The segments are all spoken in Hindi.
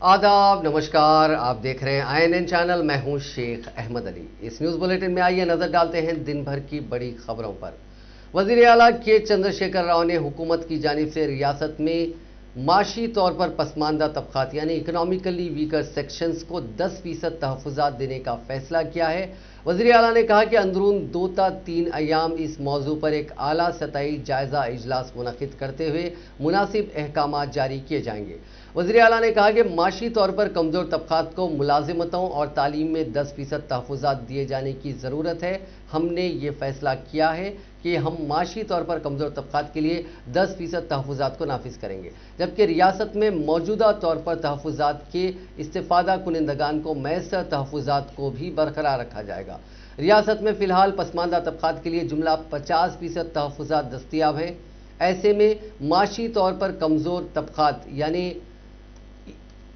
आदाब, नमस्कार। आप देख रहे हैं INN चैनल। मैं हूं शेख अहमद अली। इस न्यूज़ बुलेटिन में आइए नजर डालते हैं दिन भर की बड़ी खबरों पर। वजीर आला के चंद्रशेखर राव ने हुकूमत की जानिब से रियासत में माशी तौर पर पसमानदा तबकात यानी इकोनॉमिकली वीकर सेक्शंस को 10% तहफ़्फ़ुज़ात देने का फैसला किया है। वज़ीर आला ने कहा कि अंदरून 2 ता 3 अयाम इस मौजू पर एक आला सतही जायज़ा इजलास मुनक़िद करते हुए मुनासिब अहकामात जारी किए जाएंगे। वज़ीर आला ने कहा कि माशी तौर पर कमज़ोर तबक़ात को मुलाजिमतों और तालीम में 10% तहफ़्फ़ुज़ात दिए जाने की ज़रूरत है। हमने ये फ़ैसला किया है कि हम माशी तौर पर कमज़ोर तबक़ात के लिए 10% तहफ़्फ़ुज़ात को नाफिज करेंगे, जबकि रियासत में मौजूदा तौर पर तहफ़्फ़ुज़ात के इस्तिफ़ादा कुनिंदगान को मैसर तहफ़्फ़ुज़ात को भी बरकरार रखा जाएगा। रियासत में फ़िलहाल पसमानदा तबक़ात के लिए जुमला 50% तहफ़्फ़ुज़ात दस्तियाब है। ऐसे में माशी तौर पर कमज़ोर तबक़ात यानी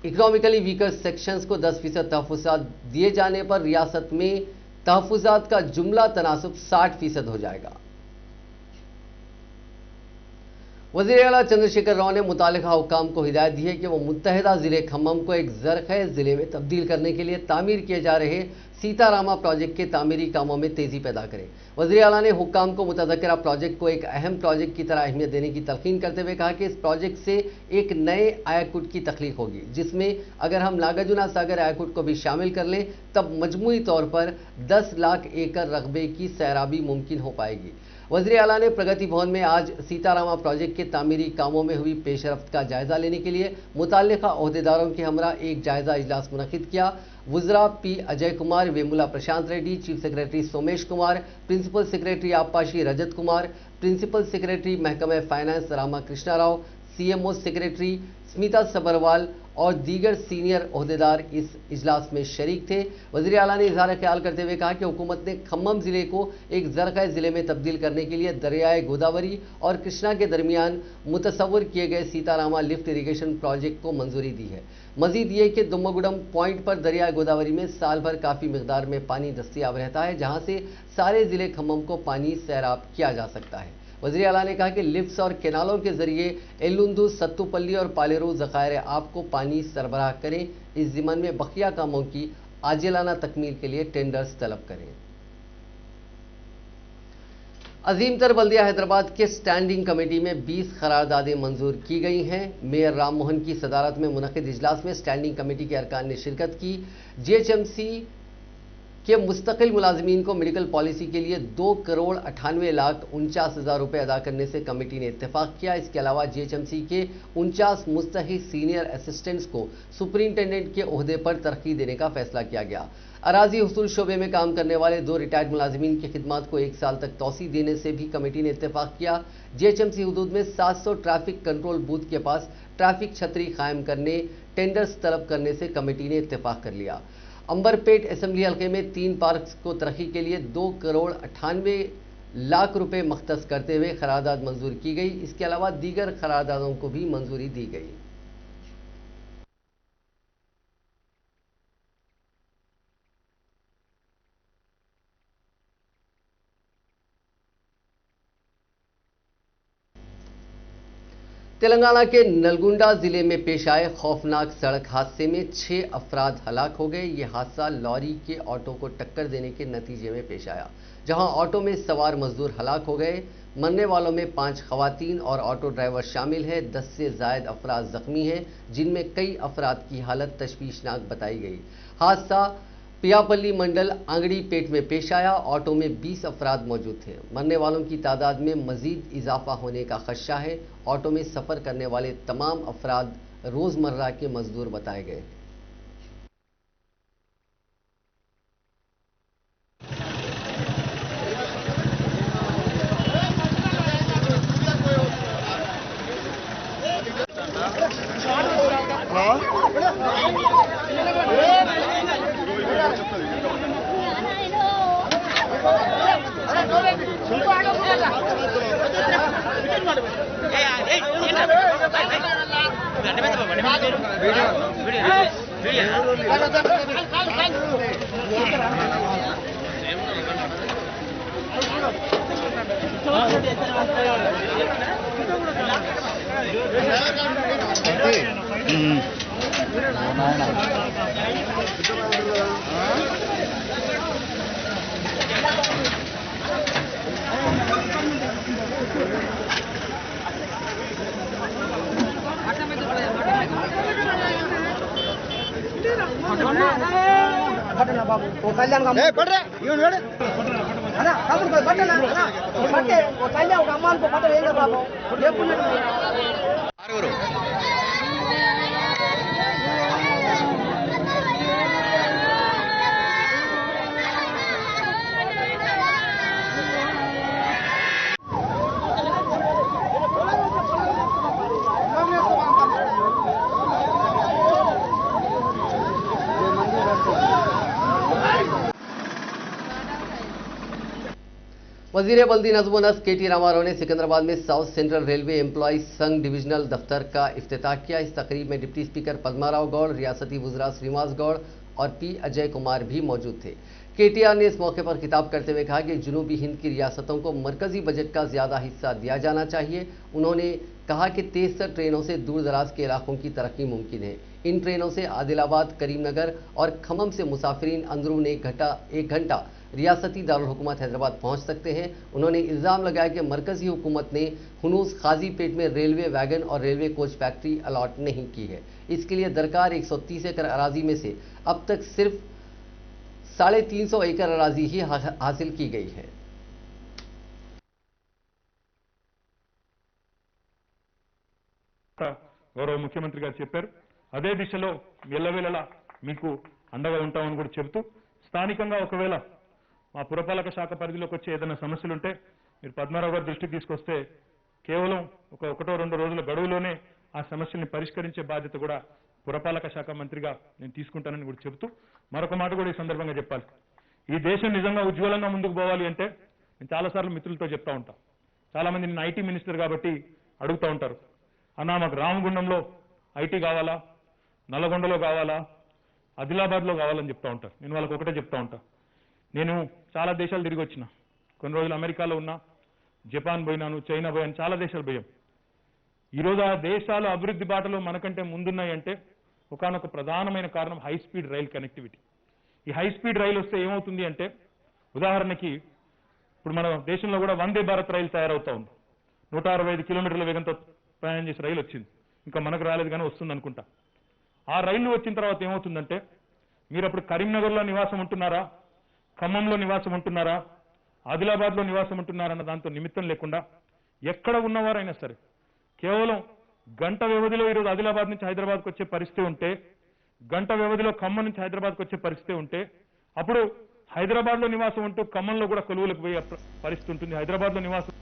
इकोनॉमिकली वीकर सेक्शंस को 10% तहफ़्फ़ुज़ात दिए जाने पर रियासत में तहफ़्फ़ुज़ात का जुमला तनासुब 60% हो जाएगा। वज़ीर आला चंद्रशेखर राव ने मुतालिका हुक्काम को हिदायत दी है कि वह मुत्तहिदा ज़िले खम्मम को एक ज़रख़ैज़ ज़िले में तब्दील करने के लिए तामीर किए जा रहे सीतारामा प्रोजेक्ट के तामीरी कामों में तेज़ी पैदा करें। वज़ीर आला ने हुक्काम को मुतज़क्किरा प्रोजेक्ट को एक अहम प्रोजेक्ट की तरह अहमियत देने की तलक़ीन करते हुए कहा कि इस प्रोजेक्ट से एक नए आयाकुट की तख्लीक होगी, जिसमें अगर हम नागार्जुना सागर आयाकुट को भी शामिल कर लें तब मजमूई तौर पर 10 लाख एकड़ रकबे की सैराबी मुमकिन हो पाएगी। वज़ीर आला ने प्रगति भवन में आज सीतारामा प्रोजेक्ट के तामीरी कामों में हुई पेशरफ्त का जायजा लेने के लिए मुताल्लिका ओहदेदारों के हमरा एक जायजा इजलास मुनक़िद किया। वुज़रा P Ajay Kumar, Vemula Prashant Reddy, chief secretary Somesh Kumar, principal secretary आबपाशी रजत कुमार, प्रिंसिपल सेक्रेटरी महकमा finance Rama Krishna Rao, CMO secretary Smita Sabharwal और दीगर सीनियर ओहदेदार इस इजलास में शरीक थे। वज़ीर आला ने इज़हार ख्याल करते हुए कहा कि हुकूमत ने खम्मम ज़िले को एक ज़रख़ैज़ ज़िले में तब्दील करने के लिए दरियाए गोदावरी और कृष्णा के दरमियान मुतसव्वर किए गए सीतारामा लिफ्ट इरीगेशन प्रोजेक्ट को मंजूरी दी है। मजीद ये कि दुम्मगुडम पॉइंट पर दरियाए गोदावरी में साल भर काफ़ी मकदार में पानी दस्तियाब रहता है, जहाँ से सारे ज़िले खम्मम को पानी सैराब किया जा सकता है। वज़ीर आला ने कहा कि लिफ्ट्स और कैनालों के जरिए एलुंदु, सत्तुपल्ली और पालेरू ज़खायर आब को पानी सरबराह करें। इस ज़िम्मन में बकिया कामों की आजिलाना तकमील के लिए टेंडर्स तलब करें। अजीम तर बल्दिया हैदराबाद के स्टैंडिंग कमेटी में 20 करारदादें मंजूर की गई हैं। मेयर राम मोहन की सदारत में मुनक़िद इजलास में स्टैंडिंग कमेटी के अरकान ने शिरकत की। GHMC के मुस्तकिल मुलाजमीन को मेडिकल पॉलिसी के लिए 2,98,49,000 रुपये अदा करने से कमेटी ने इत्तेफाक किया। इसके अलावा GHMC के 49 मुस्तहिक सीनियर असिस्टेंट्स को सुपरिंटेंडेंट के ओहदे पर तरक्की देने का फैसला किया गया। अराजी हुसूल शोबे में काम करने वाले 2 रिटायर्ड मुलाजमीन की खिदमात को 1 साल तक तौसी देने से भी कमेटी ने इत्तेफाक किया। GHMC हुदूद में 700 ट्रैफिक कंट्रोल बूथ के पास ट्रैफिक छतरी कायम करने टेंडर्स तलब करने से कमेटी ने इत्तेफाक कर लिया। अंबरपेट असेंबली हल्के में 3 पार्क्स को तरक्की के लिए 2,98,00,000 रुपये मख्तस करते हुए करारदाद मंजूर की गई। इसके अलावा दीगर करारदादों को भी मंजूरी दी गई। तेलंगाना के नलगुंडा जिले में पेश आए खौफनाक सड़क हादसे में 6 अफराद हलाक हो गए। ये हादसा लॉरी के ऑटो को टक्कर देने के नतीजे में पेश आया, जहां ऑटो में सवार मजदूर हलाक हो गए। मरने वालों में 5 खवातीन और ऑटो ड्राइवर शामिल है। 10 से जायद अफराद जख्मी हैं, जिनमें कई अफराद की हालत तशवीशनाक बताई गई। हादसा पियापल्ली मंडल आंगड़ी पेट में पेश आया। ऑटो में 20 अफराद मौजूद थे। मरने वालों की तादाद में मजीद इजाफा होने का खदशा है। ऑटो में सफ़र करने वाले तमाम अफराद रोज़मर्रा के मजदूर बताए गए। बाबू वो कल्याण का पढ़ रहे है ना बाबू को बटन है ना बटे वो कल्याण का अम्मा को बटन है बाबू ये पुण्य वजीर बल्दी नज़्म व नस्क KT रामाराव ने सिकंदराबाद में साउथ सेंट्रल रेलवे एम्प्लॉइज संघ डिविजनल दफ्तर का इफ्तिताह किया। इस तकरीब में डिप्टी स्पीकर पद्माराव गौड़, रियासती वज़रा श्रीनिवास गौड़ और P अजय कुमार भी मौजूद थे। KTR ने इस मौके पर खिताब करते हुए कहा कि जनूबी हिंद की रियासतों को मरकजी बजट का ज़्यादा हिस्सा दिया जाना चाहिए। उन्होंने कहा कि 63 ट्रेनों से दूर दराज के इलाकों की तरक्की मुमकिन है। इन ट्रेनों से आदिलाबाद, करीमनगर और खम्मम से मुसाफिरीन अंदरून एक घंटा रियासती दारुल हुकूमत हैदराबाद पहुंच सकते हैं। उन्होंने इल्ज़ाम लगाया कि मरकजी हुकूमत ने हुनूस खाजीपेट में रेलवे वैगन और रेलवे कोच फैक्ट्री अलॉट नहीं की है। इसके लिए दरकार 130 एकड़ अराजी में से अब तक सिर्फ 350 एकड़ अराजी ही हासिल की गई है। గౌరవ ముఖ్యమంత్రి గారు చెప్పారు. అదే దిశలో ఎల్లవేళలా మీకు అండగా ఉంటామని కూడా చెబుతూ స్థానికంగా ఒకవేళ మా పురపాలక శాఖ పరిధిలోకి వచ్చే ఏదైనా సమస్యలు ఉంటే మీరు పద్మారావు గారి దృష్టికి తీసుకొస్తే కేవలం ఒకటో రెండో రోజుల గడువులోనే ఆ సమస్యల్ని పరిష్కరించే బాధ్యత కూడా పురపాలక శాఖ మంత్రిగా నేను తీసుకుంటానని కూడా చెబుతూ మరొక మాట కూడా ఈ సందర్భంగా చెప్పాలి. ఈ దేశం నిజంగా ఉజ్వలంగా ముందుకు పోవాలి అంటే నేను చాలాసార్లు మిత్రులతో చెప్తా ఉంటా. చాలా మంది నేను ఐటీ మినిస్టర్ కాబట్టి అడుగుతూ ఉంటారు, అన్నా మాకు రామగుండంలో ఐటీ కావాలా, నల్లగొండలో కావాలా, ఆదిలాబాద్లో కావాలని చెప్తా ఉంటారు. నేను వాళ్ళకి ఒకటే చెప్తా ఉంటా, నేను చాలా దేశాలు తిరిగి వచ్చిన, కొన్ని రోజులు అమెరికాలో ఉన్నా, జపాన్ పోయినాను, చైనా పోయాను, చాలా దేశాలు పోయాం. ఈరోజు ఆ దేశాలు అభివృద్ధి బాటలో మనకంటే ముందున్నాయి అంటే ఒకానొక ప్రధానమైన కారణం హై స్పీడ్ రైల్ కనెక్టివిటీ. ఈ హై స్పీడ్ రైలు వస్తే ఏమవుతుంది అంటే, ఉదాహరణకి ఇప్పుడు మన దేశంలో కూడా వందే భారత్ రైలు తయారవుతా ఉంది. 165 కిలోమీటర్ల వేగంతో ప్రయాణం చేసే రైలు వచ్చింది. ఇంకా మనకు రాలేదు కానీ వస్తుంది అనుకుంటా. ఆ రైలు వచ్చిన తర్వాత ఏమవుతుందంటే, మీరు అప్పుడు కరీంనగర్లో నివాసం ఉంటున్నారా, ఖమ్మంలో నివాసం ఉంటున్నారా, ఆదిలాబాద్లో నివాసం ఉంటున్నారా అన్న దాంతో నిమిత్తం లేకుండా ఎక్కడ ఉన్నవారైనా సరే కేవలం గంట వ్యవధిలో ఈరోజు ఆదిలాబాద్ నుంచి హైదరాబాద్కు వచ్చే పరిస్థితి ఉంటే, గంట వ్యవధిలో ఖమ్మం నుంచి హైదరాబాద్కు వచ్చే పరిస్థితి ఉంటే, అప్పుడు హైదరాబాద్లో నివాసం ఉంటూ ఖమ్మంలో కూడా కొలువులకు పోయే పరిస్థితి ఉంటుంది. హైదరాబాద్లో నివాసం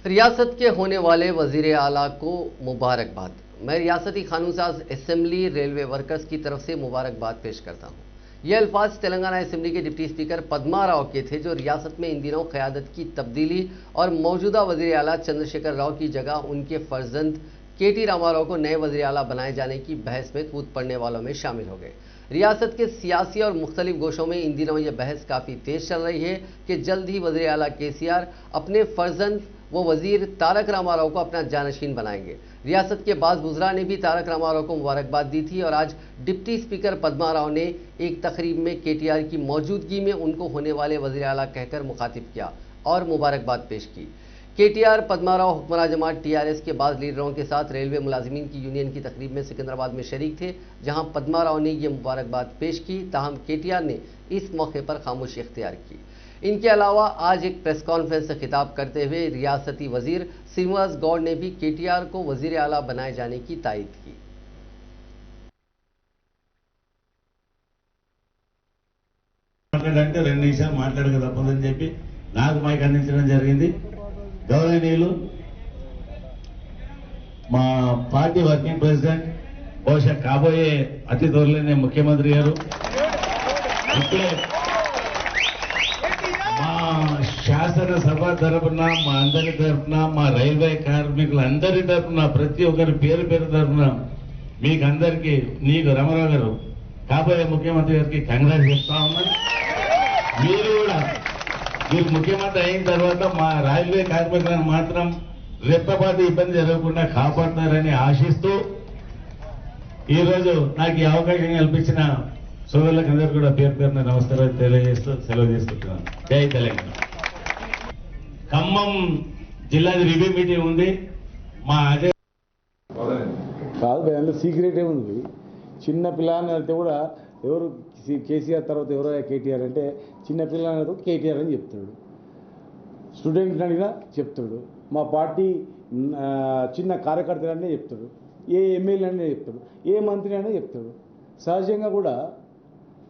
रियासत के होने वाले वजीर आला को मुबारकबाद। मैं रियासती कानूनसाज असेंबली रेलवे वर्कर्स की तरफ से मुबारकबाद पेश करता हूँ। ये अल्फाज तेलंगाना असेंबली के डिप्टी स्पीकर पद्माराव के थे, जो रियासत में इन दिनों क़यादत की तब्दीली और मौजूदा वजीर आला चंद्रशेखर राव की जगह उनके फर्जंद KT रामाराव को नए वजीर आला बनाए जाने की बहस में कूद पड़ने वालों में शामिल हो गए। रियासत के सियासी और मुख्तलिफ गोशों में इन दिनों ये बहस काफ़ी तेज चल रही है कि जल्द ही वज़ीर आला KCR अपने फर्जंद वो वजीर तारक रामाराव को अपना जानशीन बनाएंगे। रियासत के बाज़ वज़रा ने भी तारक रामाराव को मुबारकबाद दी थी और आज डिप्टी स्पीकर पद्माराव ने एक तकरीब में KTR की मौजूदगी में उनको होने वाले वज़ीर आला कहकर मुखातिब किया और मुबारकबाद पेश की। KTR पद्माराव हुक्मरान जमात TRS के बाज़ लीडरों के साथ रेलवे मुलाजिमीन की यूनियन की तकरीब में सिकंदराबाद में शरीक थे, जहां पद्माराव ने ये मुबारकबाद पेश की। ताहम KTR ने इस मौके पर खामोशी इख्तियार की। इनके अलावा आज एक प्रेस कॉन्फ्रेंस से खिताब करते हुए रियासती वजीर श्रीनिवास गौड़ ने भी KTR को वजीर आला बनाए जाने की तायीद की। గౌరవనీయులు మా పార్టీ వర్కింగ్ ప్రెసిడెంట్, బహుశా కాబోయే అతి త్వరలోనే ముఖ్యమంత్రి గారు, ఇప్పుడే మా శాసనసభ తరఫున, మా అందరి తరఫున, మా రైల్వే కార్మికులందరి తరఫున, ప్రతి ఒక్కరి పేరు పేరు తరఫున మీకు అందరికీ, నీకు రామారావు గారు కాబోయే ముఖ్యమంత్రి గారికి కంగ్రాట్స్ చెప్తా ఉన్నాను. మీరు ముఖ్యమంత్రి అయిన తర్వాత మా రైల్వే కార్మికులను మాత్రం రెప్పపాటు ఇబ్బంది జరగకుండా కాపాడుతారని ఆశిస్తూ ఈరోజు నాకు ఈ అవకాశం కల్పించిన సోదరులందరూ కూడా పేరు పేరున నమస్కారాలు తెలియజేస్తూ సెలవు తీసుకుంటున్నాను. జై తెలంగాణ. ఖమ్మం జిల్లా రివ్యూ మీటింగ్ ఉంది. మా అజయ్ కాదు భయంలో సీక్రెట్ ఏముంది. చిన్న పిల్లని అంటే కూడా ఎవరు కేసీఆర్ తర్వాత ఎవరో కేటీఆర్ అంటే చిన్న పిల్లని కేటీఆర్ అని చెప్తాడు. స్టూడెంట్ అడిగినా చెప్తాడు. మా పార్టీ చిన్న కార్యకర్తలనే చెప్తాడు. ఏ ఎమ్మెల్యే అనే చెప్తాడు. ఏ మంత్రి అనే చెప్తాడు. సహజంగా కూడా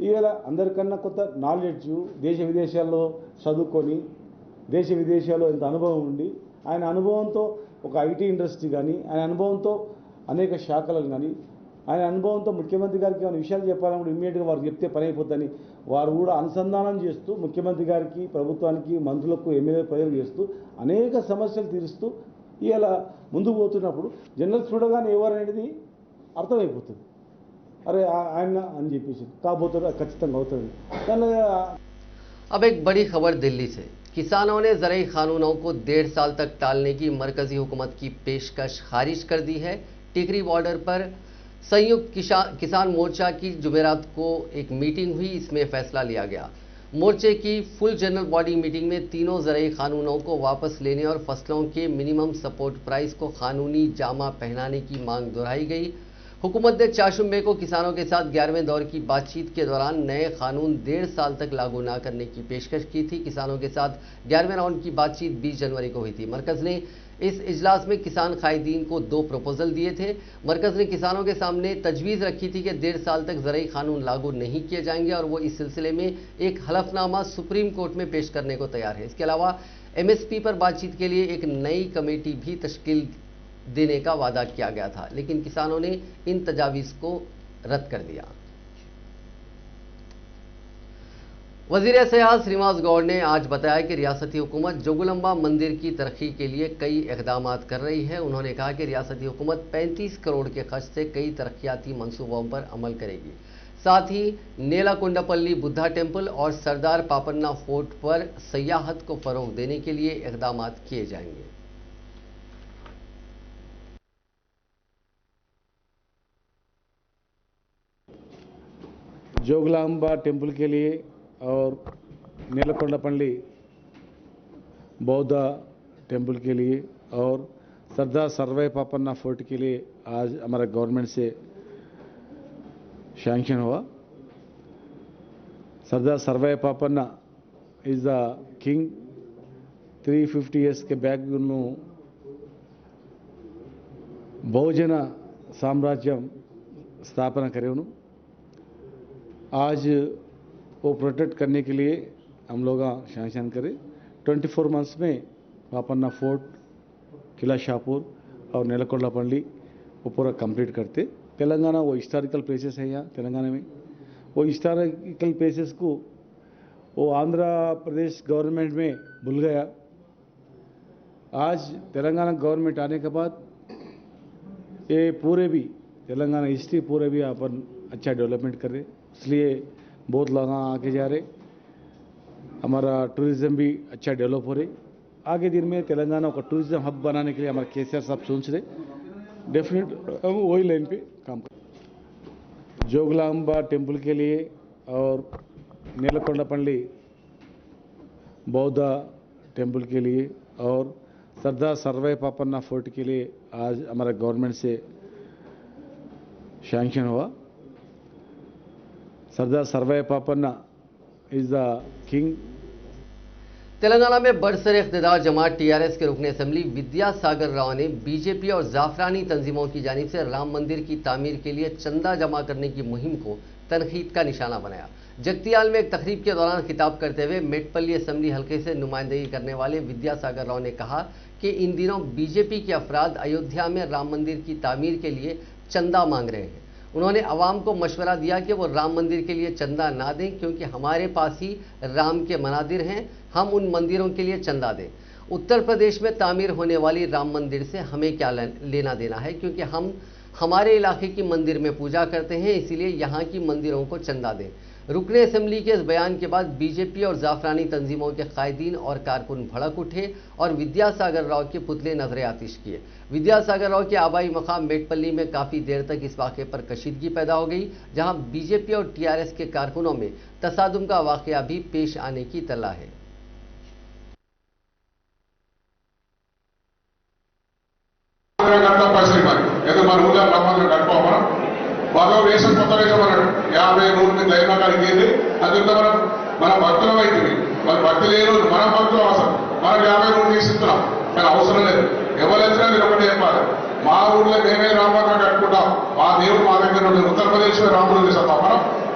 ఇవాళ అందరికన్నా కొత్త నాలెడ్జ్, దేశ విదేశాల్లో చదువుకొని దేశ విదేశాల్లో ఎంత అనుభవం ఉండి ఆయన అనుభవంతో ఒక ఐటీ ఇండస్ట్రీ కానీ ఆయన అనుభవంతో అనేక శాఖలను కానీ ఆయన అనుభవంతో ముఖ్యమంత్రి గారికి ఏమైనా విషయాలు చెప్పాలన్నప్పుడు ఇమ్మీడియట్గా వారు చెప్తే పని అయిపోతుందని వారు కూడా అనుసంధానం చేస్తూ ముఖ్యమంత్రి గారికి, ప్రభుత్వానికి, మంత్రులకు, ఎమ్మెల్యే ప్రజలకు చేస్తూ అనేక సమస్యలు తీరుస్తూ ఇలా ముందుకు పోతున్నప్పుడు జనరల్ చూడగానే ఎవరనేది అర్థమైపోతుంది. అరే ఆయన అని చెప్పేసి కాబోతాడు, ఖచ్చితంగా అవుతుంది. కానీ अब एक बड़ी खबर दिल्ली से। किसानों ने ज़रई कानूनों को 1.5 साल तक टालने की मरकजी हुकूमत की पेशकश खारिज कर दी है। टिकरी बॉर्डर पर संयुक्त किसान मोर्चा की जुमेरात को एक मीटिंग हुई, इसमें फैसला लिया गया। मोर्चे की फुल जनरल बॉडी मीटिंग में तीनों ज़रई कानूनों को वापस लेने और फसलों के मिनिमम सपोर्ट प्राइस को कानूनी जामा पहनाने की मांग दोहराई गई। हुकूमत ने चाशुम्बे को किसानों के साथ 11वें दौर की बातचीत के दौरान नए कानून 1.5 साल तक लागू न करने की पेशकश की थी। किसानों के साथ 11वें राउंड की बातचीत 20 जनवरी को हुई थी। मरकज ने इस इजलास में किसान कायदीन को 2 प्रपोजल दिए थे। मरकज ने किसानों के सामने तजवीज़ रखी थी कि 1.5 साल तक ज़रई कानून लागू नहीं किए जाएंगे और वो इस सिलसिले में एक हलफनामा सुप्रीम कोर्ट में पेश करने को तैयार है। इसके अलावा MSP पर बातचीत के लिए एक नई कमेटी भी तश्कील देने का वादा किया गया था, लेकिन किसानों ने इन तजावीज़ को रद्द कर दिया। वज़ीर सेहत श्रीनिवास गौड़ ने आज बताया कि रियासती हुकूमत जोगुलंबा मंदिर की तरक्की के लिए कई इक़दाम कर रही है। उन्होंने कहा कि रियासती हुकूमत 35 करोड़ के खर्च से कई तरक्याती मंसूबों पर अमल करेगी। साथ ही नेलाकुंडापल्ली बुद्धा टेम्पल और सरदार पापन्ना फोर्ट पर सयाहत को फ़रोग़ देने के लिए इक़दाम किए जाएंगे। जोगलांबा टेम्पल के लिए और नेलकोंडापल्ली बौद्ध टेम्पल के लिए और सरदार सर्वे पापन्ना फोर्ट के लिए आज हमारा गवर्नमेंट से सैंक्शन हुआ। Sardar Sarvai Papanna is the king 350 years के बैक बहुजन साम्राज्य स्थापना करे उन्होंने। आज वो प्रोटेक्ट करने के लिए हम लोग सैंक्शन करें। 24 months में पापन्ना फोर्ट, किला शाहपुर और नेलकोंडापल्ली वो पूरा कंप्लीट करते। तेलंगाना वो हिस्टोरिकल प्लेसेस है यहाँ तेलंगाना में। वो हिस्टोरिकल प्लेसेस को वो आंध्र प्रदेश गवर्नमेंट में भूल गया। आज तेलंगाना गवर्नमेंट आने के बाद ये पूरे भी तेलंगाना हिस्ट्री पूरे भी अपन अच्छा डेवलपमेंट कर रहे, इसलिए बहुत लोग आके जा रहे। हमारा टूरिज़्म भी अच्छा डेवलप हो रही। आगे दिन में तेलंगाना को टूरिज़्म हब बनाने के लिए हमारे केसीआर साहब सोच रहे। डेफिनेट हम वही लाइन पे काम करें। जोगलांबा टेम्पल के लिए और नेलकोंडापल्ली बौद्ध टेम्पल के लिए और सरदार सर्वे पापन्ना फोर्ट के लिए आज हमारा गवर्नमेंट से सैंक्शन हुआ। Sardar Sarvai Papanna is the king. Telangana में बरसर इख्तिदार जमात TRS के रुकन असम्बली विद्यासागर राव ने बीजेपी और जाफरानी तंजीमों की जानिब से राम मंदिर की तामीर के लिए चंदा जमा करने की मुहिम को तनकीद का निशाना बनाया। जगतियाल में एक तकरीब के दौरान खिताब करते हुए मेटपल्ली असम्बली हल्के से नुमाइंदगी करने वाले विद्यासागर राव ने कहा कि इन दिनों बीजेपी के अफराद अयोध्या में राम मंदिर की तामीर के लिए चंदा मांग रहे हैं। उन्होंने अवाम को मशवरा दिया कि वो राम मंदिर के लिए चंदा ना दें, क्योंकि हमारे पास ही राम के मनादिर हैं, हम उन मंदिरों के लिए चंदा दें। उत्तर प्रदेश में तामीर होने वाली राम मंदिर से हमें क्या लेना देना है, क्योंकि हम हमारे इलाके की मंदिर में पूजा करते हैं, इसीलिए यहाँ की मंदिरों को चंदा दें। रुकने असेंबली के इस बयान के बाद बीजेपी और जाफरानी तंजीमों के कायदीन और कारकुन भड़क उठे और विद्यासागर राव के पुतले नजर आतिश किए। विद्यासागर राव के आबाई मकाम मेटपल्ली में काफी देर तक इस वाक़े पर कशीदगी पैदा हो गई, जहां बीजेपी और टीआरएस के कारकुनों में तसादुम का वाक़या भी पेश आने की तला है। బాగా వేషం కొత్త వేషం అన్నాడు 50 100 దైవ కాడికి వెళ్ళి అదంతా మన భక్తులం అవుతుంది. మన భక్తి లేని మన భక్తులం అసలు మనం 50 100 తీసుకుంటున్నాం, కానీ అవసరం లేదు. ఎవరైనా మీరు ఒకటి చెప్పాలి, మా ఊళ్ళో మేమే రామమందిరం కట్టుకుంటాం, మా దేవుడు మా దగ్గర ఉంది. ఉత్తరప్రదేశ్ లో రాముడు చేస్తాం,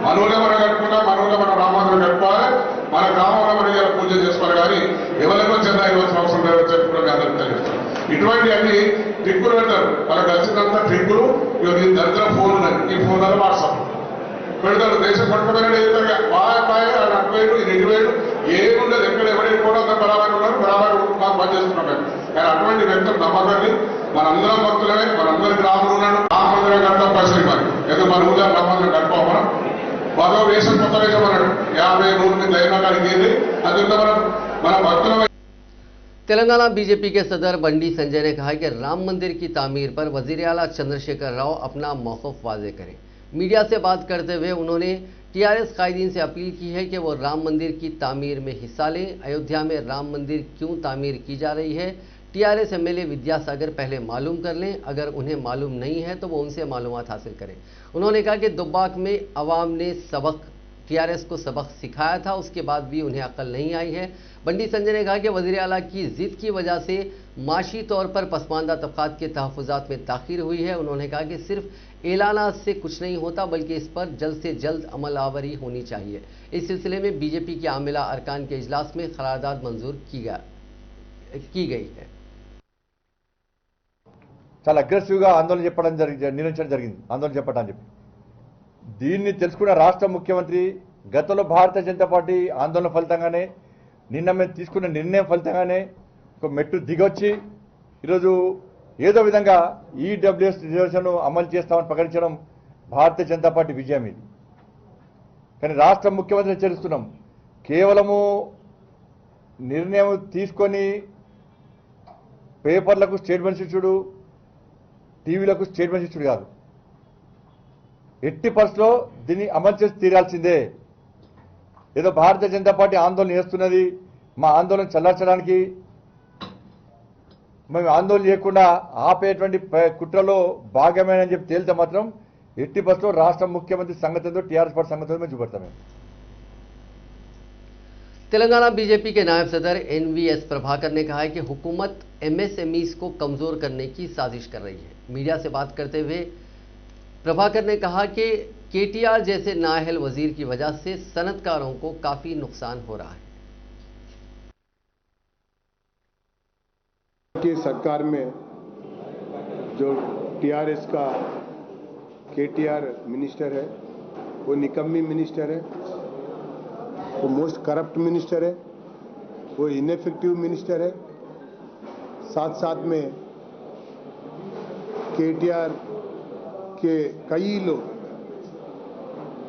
మన ఊళ్ళో మనం కట్టుకుంటాం, మన ఊళ్ళో మనం రామమందిరం కట్టుకోవాలి, మన గ్రామంలో మనం పూజ చేసుకోవాలి. కానీ ఎవరికో చెందా ఇవ్వాల్సిన అవసరం లేదో చెప్పుకుంటే అందరికీ తెలుసు. ఇటువంటి అన్ని ట్రిక్కులు పెడతారు, వాళ్ళకి వచ్చినంతా ట్రిక్కులు. దీని దగ్గర ఫోన్ ఉన్నది, ఈ ఫోన్ వల్ల వాట్సాప్ పెడతాడు. దేశం పట్టుకుపోయినా బాగా అటువైపు ఇది ఇటువైపు ఏముండదు, ఎక్కడ ఎవరైనా కూడా బరాబర్ ఉన్నారు, బరాబర్ మాకు పనిచేస్తున్నాం. కానీ అటువంటి వ్యక్తులు నమ్మకండి. మనందరం భక్తులమే, మనందరికి రాముడు ఉన్నాడు. రామమందిరం కడతాం పైసలు మరి ఏదో మన ఊళ్ళో రామమందిరం కట్టుకోం. మనం బాగా వేషం కొత్త వేషం అన్నాడు 50 100 దైవ కాడికి వెళ్ళి అదంతా మన భక్తులమే. तेलंगाना बीजेपी के सदर बंडी संजय ने कहा कि राम मंदिर की तामीर पर वजीर आला चंद्रशेखर राव अपना मौक़िफ़ वाज़ेह करें। मीडिया से बात करते हुए उन्होंने टीआरएस कायदीन से अपील की है कि वो राम मंदिर की तामीर में हिस्सा लें। अयोध्या में राम मंदिर क्यों तामीर की जा रही है, टीआरएस एमएलए विद्यासागर पहले मालूम कर लें। अगर उन्हें मालूम नहीं है तो वो उनसे मालूमात हासिल करें। उन्होंने कहा कि दुब्बाक में अवाम ने टीआरएस को सबक सिखाया था, उसके बाद भी उन्हें अक्ल नहीं आई है। बंडी संजय ने कहा कि वज़ीर आला की जिद की वजह से माशी तौर पर पसमानदा तबक़ात के तहफ़्फ़ुज़ात में ताख़ीर हुई है। उन्होंने कहा कि सिर्फ ऐलानात से कुछ नहीं होता, बल्कि इस पर जल्द से जल्द अमलावरी होनी चाहिए। इस सिलसिले में बीजेपी के आमिला अरकान के इजलास में क़रारदाद मंजूर की गई है। చాలా అగ్రెసివ్గా ఆందోళన నిర్ణయించడం జరిగింది, ఆందోళన చెప్పడానికి చెప్పి దీన్ని తెలుసుకున్న రాష్ట్ర ముఖ్యమంత్రి గతంలో భారతీయ జనతా పార్టీ ఆందోళన ఫలితంగానే నిన్న మేము తీసుకున్న నిర్ణయం ఫలితంగానే ఒక మెట్టు దిగొచ్చి ఈరోజు ఏదో విధంగా ఈడబ్ల్యూఎస్ రిజర్వేషన్ అమలు చేస్తామని ప్రకటించడం భారతీయ జనతా పార్టీ విజయం ఇది. కానీ రాష్ట్ర ముఖ్యమంత్రిని హెచ్చరిస్తున్నాం, కేవలము నిర్ణయం తీసుకొని పేపర్లకు స్టేట్మెంట్స్ ఇచ్చుడు, టీవీలకు స్టేట్మెంట్స్ ఇచ్చుడు కాదు, ఎట్టి పరిస్థితిలో దీన్ని అమలు చేసి తీరాల్సిందే. ఏదో భారతీయ జనతా పార్టీ ఆందోళన చేస్తున్నది, మా ఆందోళన చల్లార్చడానికి మేము ఆందోళన చేయకుండా ఆపేటువంటి కుట్రలో భాగమేనని చెప్పి తేలితే మాత్రం ఎట్టి పరిస్థితిలో రాష్ట్ర ముఖ్యమంత్రి సంగతితో టీఆర్ఎస్ పార్టీ సంగతితో మేము చూపెడతామే. तेलंगाना बीजेपी के नायब सदर एनवीएस प्रभाकर ने कहा है कि हुकूमत एमएसएमईज को कमजोर करने की साजिश कर रही है। मीडिया से बात करते हुए प्रभाकर ने कहा कि केटीआर जैसे नाअहल वजीर की वजह से सनतकारों को काफी नुकसान हो रहा है। की सरकार में जो टीआरएस का केटीआर मिनिस्टर है वो निकम्मी मिनिस्टर है, वो मोस्ट करप्ट मिनिस्टर है, वो इनएफेक्टिव मिनिस्टर है। साथ साथ में केटीआर के कई लोग,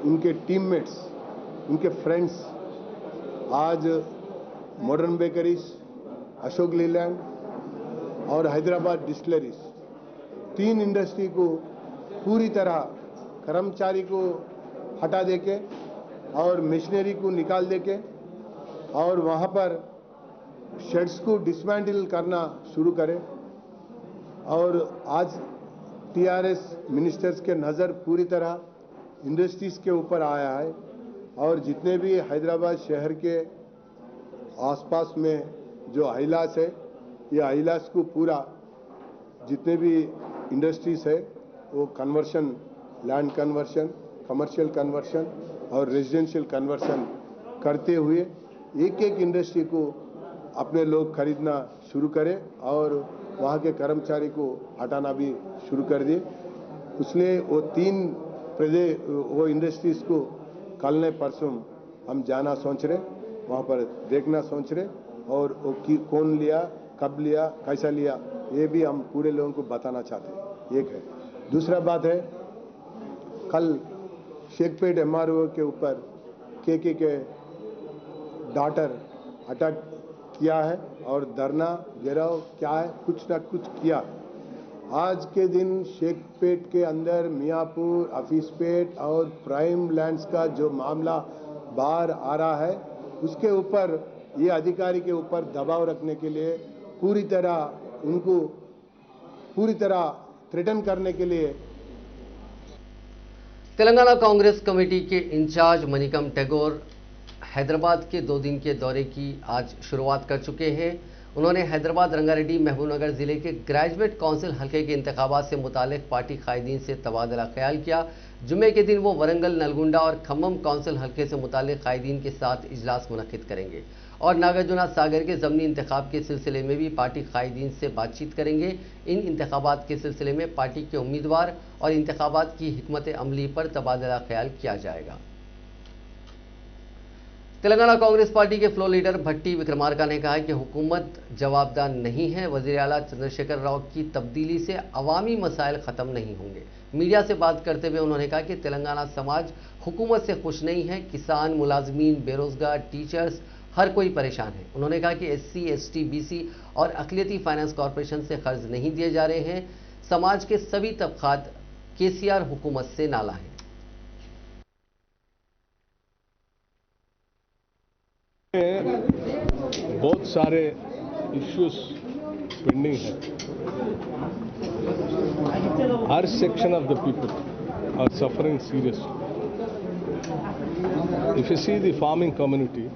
उनके टीममेट्स, उनके फ्रेंड्स आज मॉडर्न बेकरीज, अशोक लीलैंड और हैदराबाद डिस्टिलरीज, 3 इंडस्ट्री को पूरी तरह कर्मचारी को हटा देके और मशीनरी को निकाल देके और वहाँ पर शेड्स को डिसमेंटल करना शुरू करें। और आज टीआरएस मिनिस्टर्स के नज़र पूरी तरह इंडस्ट्रीज के ऊपर आया है और जितने भी हैदराबाद शहर के आसपास में जो आइलास है, ये आइलास को पूरा जितने भी इंडस्ट्रीज है वो conversion, land conversion, commercial conversion और रेजिडेंशियल कन्वर्शन करते हुए एक एक इंडस्ट्री को अपने लोग खरीदना शुरू करें और वहाँ के कर्मचारी को हटाना भी शुरू कर दिए। इसलिए वो 3 वो इंडस्ट्रीज को कल ने परसों हम जाना सोच रहे, वहाँ पर देखना सोच रहे और वो कौन लिया, कब लिया, कैसा लिया, ये भी हम पूरे लोगों को बताना चाहते हैं। एक है। दूसरा बात है, कल शेखपेट एमआरओ के ऊपर केके के डॉटर अटैक किया है और धरना घेराव क्या है, कुछ ना कुछ किया। आज के दिन शेखपेट के अंदर मियाँपुर, हफीजपेट और प्राइम लैंड्स का जो मामला बाहर आ रहा है, उसके ऊपर ये अधिकारी के ऊपर दबाव रखने के लिए उनको पूरी तरह थ्रेटन करने के लिए तेलंगाना कांग्रेस कमेटी के इंचार्ज मनिकम टैगोर हैदराबाद के 2 दिन के दौरे की आज शुरुआत कर चुके हैं। उन्होंने हैदराबाद, रंगारेड्डी, महबूबनगर जिले के ग्रेजुएट काउंसिल हल्के के इंतखाबात से मुतालिक पार्टी कायदीन से तबादला ख्याल किया। जुम्मे के दिन वो वरंगल, नलगुंडा और खम्मम काउंसिल हल्के से मुतालिक कायदीन के साथ इजलास मुनक्किद करेंगे और नागार्जुना सागर के ज़मनी इंतखाब के सिलसिले में भी पार्टी कायदीन से बातचीत करेंगे। इन इंतखाबात के सिलसिले में पार्टी के उम्मीदवार और इंतखाबात की हिकमत अमली पर तबादला ख्याल किया जाएगा। तेलंगाना कांग्रेस पार्टी के फ्लोर लीडर भट्टी विक्रमार्का ने कहा कि हुकूमत जवाबदार नहीं है। वज़ीर आला चंद्रशेखर राव की तब्दीली से अवामी मसाइल ख़त्म नहीं होंगे। मीडिया से बात करते हुए उन्होंने कहा कि तेलंगाना समाज हुकूमत से खुश नहीं है। किसान, मुलाजमीन, बेरोजगार, टीचर्स, हर कोई परेशान है। उन्होंने कहा कि SC, ST, BC और अक़लियती फाइनेंस कॉरपोरेशन से कर्ज नहीं दिए जा रहे हैं। समाज के सभी तबकात KCR हुकूमत से नाला हैं। बहुत सारे इश्यूज पेंडिंग है। हर section of the people are suffering seriously. If you see the farming community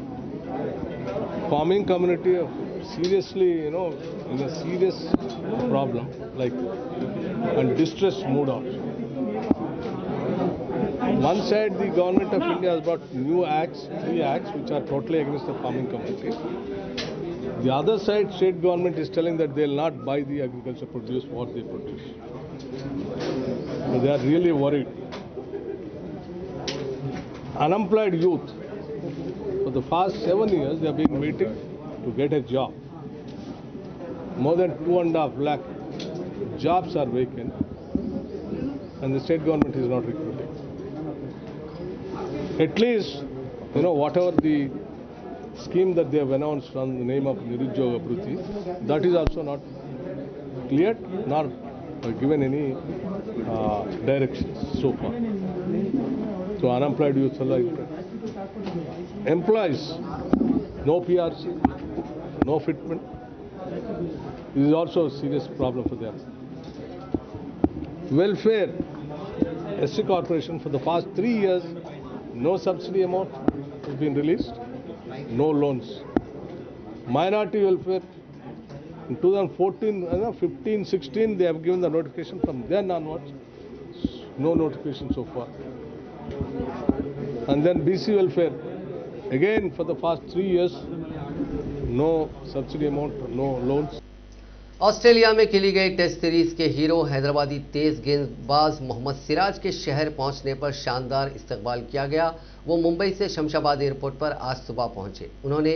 seriously, in a serious problem, like, and distressed mood also. One side, the government of India has brought new acts, 3 acts, which are totally against the farming community. The other side, state government is telling that they will not buy the agriculture produce what they produce. So they are really worried. Unemployed youth, for the past 7 years, they have been waiting to get a job. More than 2.5 lakh jobs are vacant, and the state government is not recruiting. At least, whatever the scheme that they have announced on the name of Nirujoga Abhriti, that is also not cleared, nor given any directions so far. So unemployed youth are like employees, no PRC, no fitment. This is also a serious problem for them. Welfare, SC Corporation, for the past 3 years, no subsidy amount has been released, no loans. Minority welfare, in 2014, 15, 16, they have given the notification. From then onwards, no notification so far. And then BC welfare, again for the past 3 years, no subsidy amount, no loans. Australia में खेली गई टेस्ट सीरीज के हीरो हैदराबादी तेज गेंदबाज मोहम्मद सिराज के शहर पहुंचने पर शानदार इस्तकबाल किया गया। वो मुंबई से शमशाबाद एयरपोर्ट पर आज सुबह पहुंचे। उन्होंने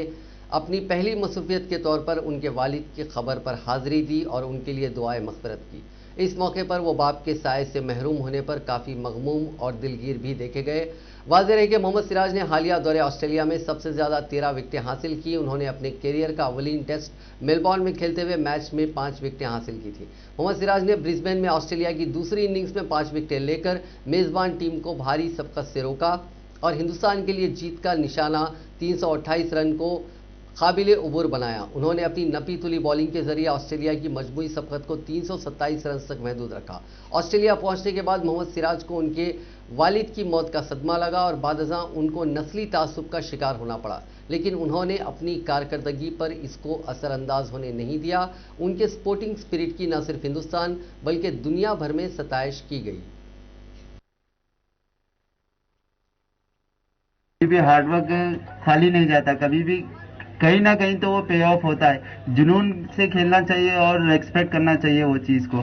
अपनी पहली मसरूफियत के तौर पर उनके वालिद की खबर पर हाजिरी दी और उनके लिए दुआए मग़फ़िरत की। इस मौके पर वो बाप के साए से महरूम होने पर काफ़ी मग़मूम और दिलगीर भी देखे गए। वाज़ेह है कि मोहम्मद सिराज ने हालिया दौरे ऑस्ट्रेलिया में सबसे ज़्यादा 13 विकेटें हासिल की। उन्होंने अपने कैरियर का अवलीन टेस्ट मेलबॉर्न में खेलते हुए मैच में 5 विकेटें हासिल की थी। मोहम्मद सिराज ने ब्रिस्बेन में ऑस्ट्रेलिया की दूसरी इनिंग्स में 5 विकेटें लेकर मेज़बान टीम को भारी सबकत से रोका और हिंदुस्तान के लिए जीत का निशाना 328 रन को काबिल उबूर बनाया। उन्होंने अपनी नपी तुली बॉलिंग के जरिए ऑस्ट्रेलिया की मजमूई सबकत को 327 रन तक महदूद रखा। ऑस्ट्रेलिया पहुंचने के बाद मोहम्मद सिराज को उनके वालिद की मौत का सदमा लगा और बादशाह उनको नस्ली तासुब का शिकार होना पड़ा, लेकिन उन्होंने अपनी कारकर्दगी पर इसको असरअंदाज होने नहीं दिया। उनके स्पोर्टिंग स्पिरिट की न सिर्फ हिंदुस्तान बल्कि दुनिया भर में सताइश की गई। कभी भी हार्डवर्क खाली नहीं जाता, कभी भी कहीं ना कहीं तो वो पे ऑफ होता है। जुनून से खेलना चाहिए और एक्सपेक्ट करना चाहिए वो चीज़ को।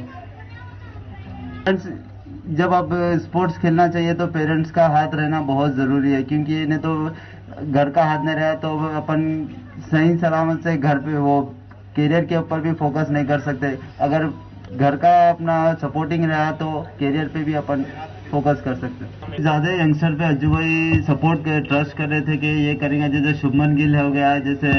जब आप स्पोर्ट्स खेलना चाहिए तो पेरेंट्स का हाथ रहना बहुत ज़रूरी है, क्योंकि इन्हें तो घर का हाथ नहीं रहा तो अपन सही सलामत से घर पे वो करियर के ऊपर भी फोकस नहीं कर सकते। अगर घर का अपना सपोर्टिंग रहा तो करियर पे भी अपन फोकस कर सकते हैं। ज़्यादा यंगस्टर पे अज्जू भाई सपोर्ट ट्रस्ट कर रहे थे कि ये करेंगे, जैसे शुभमन गिल हो गया, जैसे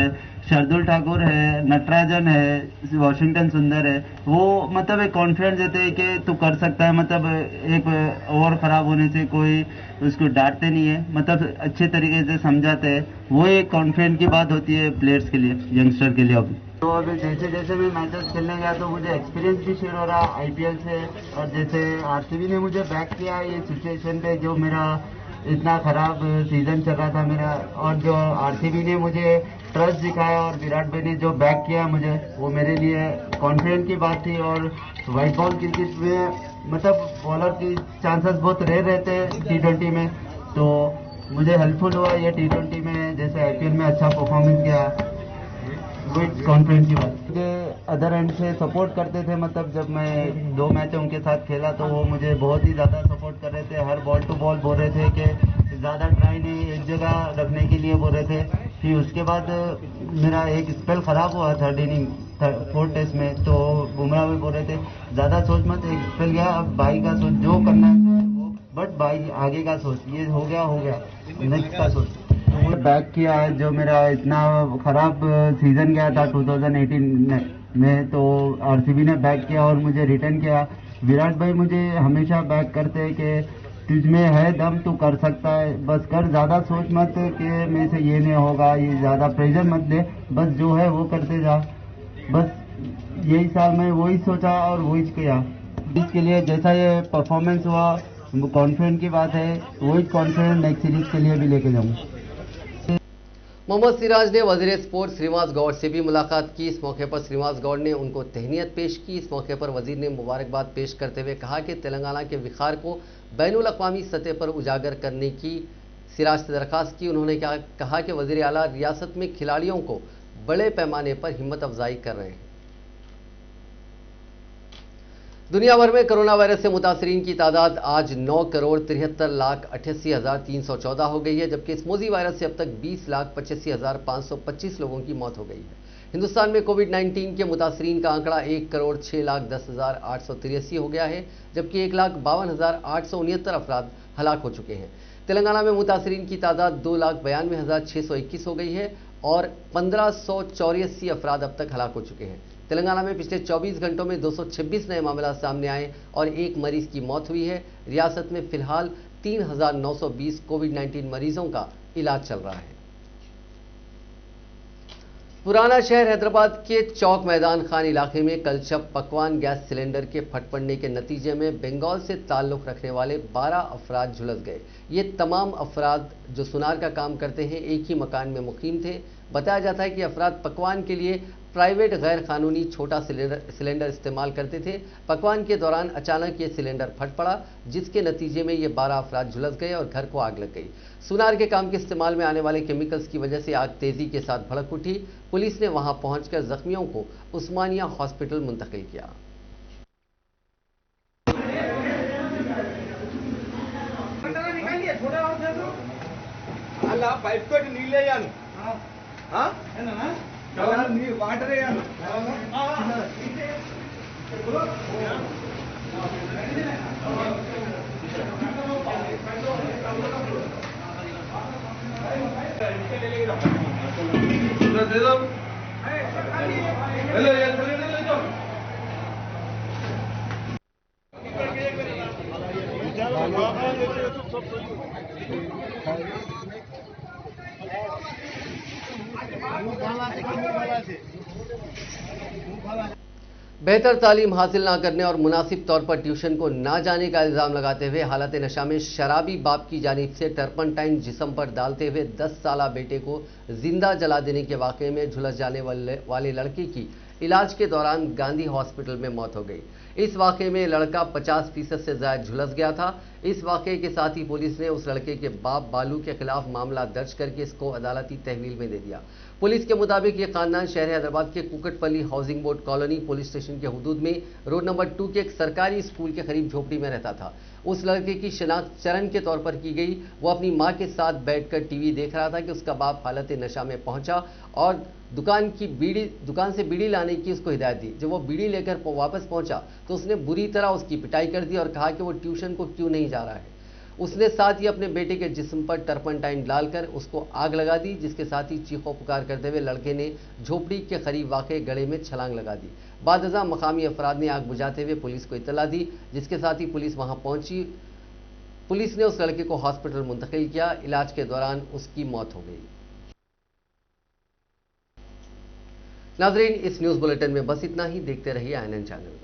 शार्दुल ठाकुर है, नटराजन है, वॉशिंगटन सुंदर है, वो मतलब एक कॉन्फिडेंस देते हैं कि तू कर सकता है। मतलब एक ओवर खराब होने से कोई उसको डांटते नहीं है, मतलब अच्छे तरीके से समझाते हैं। वो एक कॉन्फिडेंस की बात होती है प्लेयर्स के लिए, यंगस्टर के लिए। अभी तो अभी जैसे जैसे मैं मैचेस खेलने गया तो मुझे एक्सपीरियंस भी शेयर हो रहा आईपीएल से, और जैसे आरसीबी ने मुझे बैक किया ये सिचुएशन पे जो मेरा इतना खराब सीजन चल रहा था मेरा, और जो आरसीबी ने मुझे ट्रस्ट दिखाया और विराट भाई ने जो बैक किया मुझे, वो मेरे लिए कॉन्फिडेंस की बात थी। और वाइट बॉल क्रिकेट में मतलब बॉलर की चांसेस बहुत रेयर रहते हैं T20 में, तो मुझे हेल्पफुल हुआ ये T20 में, जैसे आईपीएल में अच्छा परफॉर्मेंस किया, गुड कॉन्फिडेंस की बात। मुझे अदर एंड से सपोर्ट करते थे, मतलब जब मैं 2 मैच उनके साथ खेला तो वो मुझे बहुत ही ज़्यादा सपोर्ट कर रहे थे। हर बॉल टू बॉल बोल रहे थे कि ज़्यादा ट्राई नहीं, एक जगह रखने के लिए बोल रहे थे। फिर उसके बाद मेरा एक स्पेल ख़राब हुआ 3rd इनिंग 4th टेस्ट में, तो बुमराह भी बोल रहे थे ज़्यादा सोच मत, एक स्पेल गया, अब भाई का सोच, जो करना है वो, बट भाई आगे का सोच, ये हो गया नेक्स्ट का सोच। बैक किया है जो मेरा इतना खराब सीजन गया था 2018 में, तो आरसीबी ने बैक किया और मुझे रिटर्न किया। विराट भाई मुझे हमेशा बैक करते हैं कि तुझमें है दम, तू कर सकता है, बस कर, ज़्यादा सोच मत कि मेरे से ये नहीं होगा, ये ज़्यादा प्रेशर मत दे, बस जो है वो करते जा। बस यही साल में वही सोचा और वही किया। इसके लिए जैसा ये परफॉर्मेंस हुआ, कॉन्फिडेंस की बात है, वही कॉन्फिडेंस नेक्स्ट सीरीज के लिए भी लेके जाऊँगा। मोहम्मद सिराज ने वजीर स्पोर्ट्स श्रीनिवास गौड़ से भी मुलाकात की। इस मौके पर श्रीनिवास गौड़ ने उनको तहनीयत पेश की। इस मौके पर वजीर ने मुबारकबाद पेश करते हुए कहा कि तेलंगाना के विखार को बैनुल अक़वामी सतह पर उजागर करने की सिराज से दरख्वास्त की। उन्होंने कहा कि वजीर आला रियासत में खिलाड़ियों को बड़े पैमाने पर हिम्मत अफजाई कर रहे हैं। दुनिया भर में कोरोना वायरस से मुतासरीन की तादाद आज 9,73,88,314 हो गई है, जबकि स्मोजी वायरस से अब तक 20,85,525 लोगों की मौत हो गई है। हिंदुस्तान में कोविड-19 के मुतासरीन का आंकड़ा 1,06,10,883 हो गया है, जबकि 1,52,869 अफराद हलाक हो चुके हैं। तेलंगाना में मुतासरीन की तादाद 2,92,621 हो गई है और 1,584 अफराद अब तक हलाक हो चुके हैं। तेलंगाना में पिछले 24 घंटों में 226 नए मामला सामने आए और 1 मरीज की मौत हुई है। रियासत में फिलहाल 3,920 कोविड-19 मरीजों का इलाज चल रहा है। पुराना शहर हैदराबाद के चौक मैदान खान इलाके में कल शब पकवान गैस सिलेंडर के फट पड़ने के नतीजे में बंगाल से ताल्लुक़ रखने वाले 12 अफराद झुलस गए। ये तमाम अफराद जो सुनार का काम करते हैं, एक ही मकान में मुकीम थे। बताया जाता है कि अफराद पकवान के लिए प्राइवेट गैर कानूनी छोटा सिलेंडर इस्तेमाल करते थे। पकवान के दौरान अचानक ये सिलेंडर फट पड़ा, जिसके नतीजे में ये 12 अफराद झुलस गए और घर को आग लग गई। सुनार के काम के इस्तेमाल में आने वाले केमिकल्स की वजह से आग तेजी के साथ भड़क उठी। पुलिस ने वहां पहुंचकर जख्मियों को उस्मानिया हॉस्पिटल मुंतकिल किया। वाटर बेहतर तालीम हासिल ना करने और मुनासिब तौर पर ट्यूशन को ना जाने का इल्ज़ाम लगाते हुए हालत नशा में शराबी बाप की जानिब से टर्पनटाइन जिस्म पर डालते हुए 10 साला बेटे को जिंदा जला देने के वाक़े में झुलस जाने वाले लड़के की इलाज के दौरान गांधी हॉस्पिटल में मौत हो गई। इस वाक़े में लड़का 50% से ज़्यादा झुलस गया था। इस वाक़े के साथ ही पुलिस ने उस लड़के के बाप बालू के खिलाफ मामला दर्ज करके इसको अदालती तहवील में दे दिया। पुलिस के मुताबिक ये खानदान शहर हैदराबाद के Kukatpally housing board colony police station के हुदूद में रोड नंबर 2 के एक सरकारी स्कूल के करीब झोपड़ी में रहता था। उस लड़के की शिनाख्त चरण के तौर पर की गई। वो अपनी मां के साथ बैठकर टीवी देख रहा था कि उसका बाप हालत नशा में पहुंचा और दुकान से बीड़ी लाने की उसको हिदायत दी। जब वो बीड़ी लेकर वापस पहुंचा तो उसने बुरी तरह उसकी पिटाई कर दी और कहा कि वो ट्यूशन को क्यों नहीं जा रहा है। उसने साथ ही अपने बेटे के जिस्म पर टर्पंटाइन डालकर उसको आग लगा दी, जिसके साथ ही चीखों पुकार करते हुए लड़के ने झोपड़ी के करीब वाक़े गड्ढे में छलांग लगा दी। बादअज़ा मकामी अफराद ने आग बुझाते हुए पुलिस को इत्तला दी, जिसके साथ ही पुलिस वहां पहुंची। पुलिस ने उस लड़के को हॉस्पिटल मुंतकिल किया। इलाज के दौरान उसकी मौत हो गई। नाज़रीन, इस न्यूज़ बुलेटिन में बस इतना ही। देखते रहिए INN चैनल।